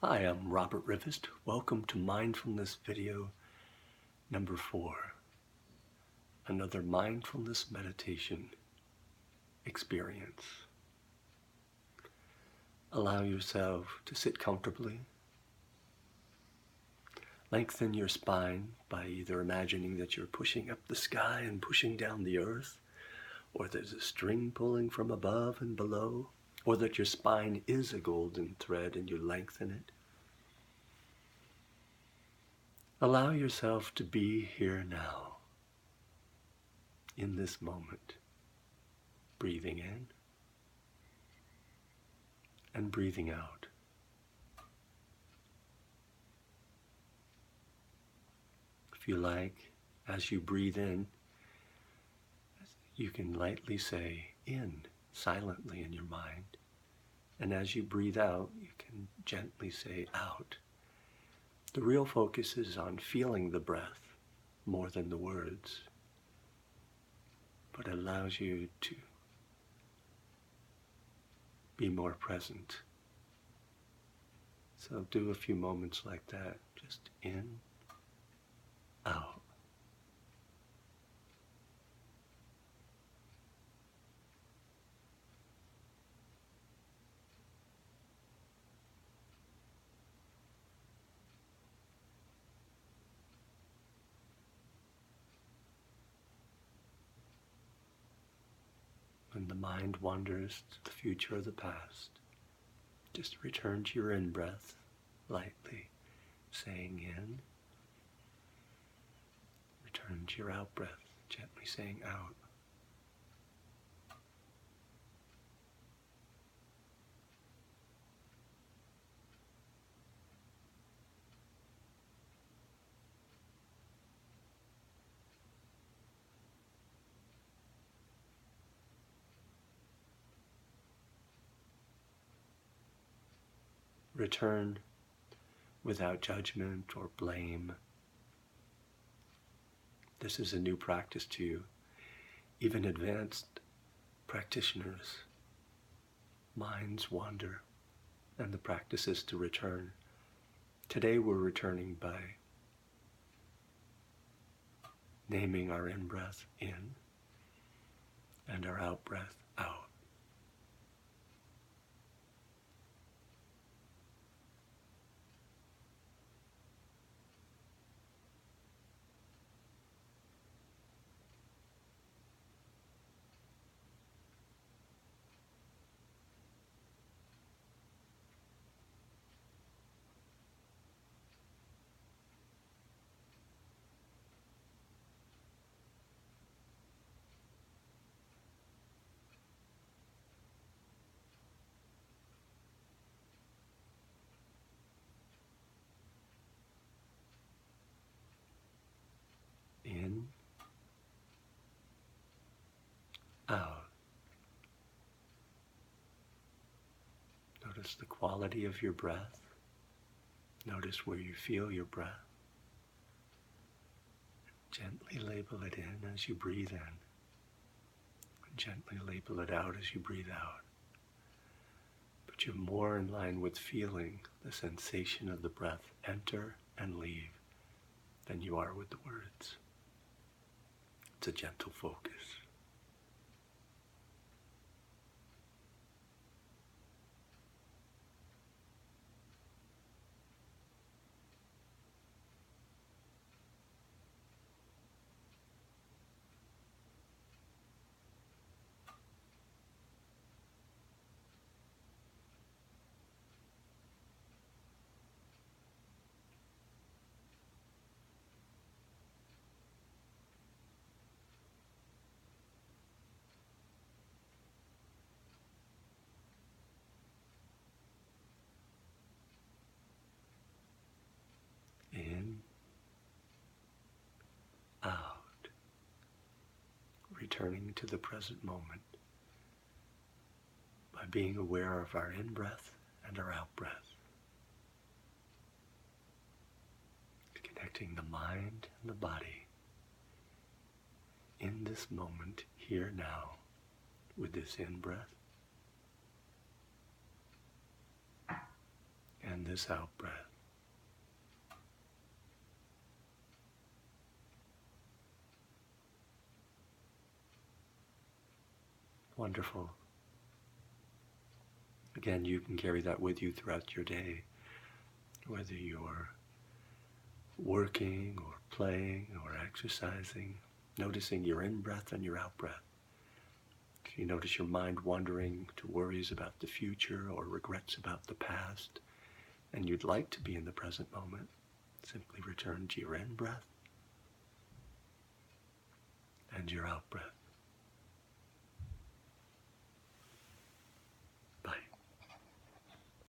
Hi, I'm Robert Rivest. Welcome to Mindfulness video number 4. Another mindfulness meditation experience. Allow yourself to sit comfortably. Lengthen your spine by either imagining that you're pushing up the sky and pushing down the earth, or there's a string pulling from above and below, or that your spine is a golden thread and you lengthen it. Allow yourself to be here now, in this moment, breathing in and breathing out. If you like, as you breathe in, you can lightly say in silently in your mind, and as you breathe out, you can gently say out. The real focus is on feeling the breath more than the words, but it allows you to be more present. So do a few moments like that, just in, out. When the mind wanders to the future or the past, just return to your in-breath, lightly saying in. Return to your out-breath, gently saying out. Return without judgment or blame. This is a new practice to you. Even advanced practitioners' minds wander, and the practice is to return. Today we're returning by naming our in-breath in and our out-breath out. In, out. Notice the quality of your breath. Notice where you feel your breath. Gently label it in as you breathe in. And gently label it out as you breathe out. But you're more in line with feeling the sensation of the breath enter and leave than you are with the words. It's a gentle focus. In, out, returning to the present moment by being aware of our in-breath and our out-breath, connecting the mind and the body in this moment, here now, with this in-breath and this out breath. Wonderful. Again, you can carry that with you throughout your day, whether you're working or playing or exercising, noticing your in-breath and your out-breath. If you notice your mind wandering to worries about the future or regrets about the past, and you'd like to be in the present moment, simply return to your in-breath and your out-breath.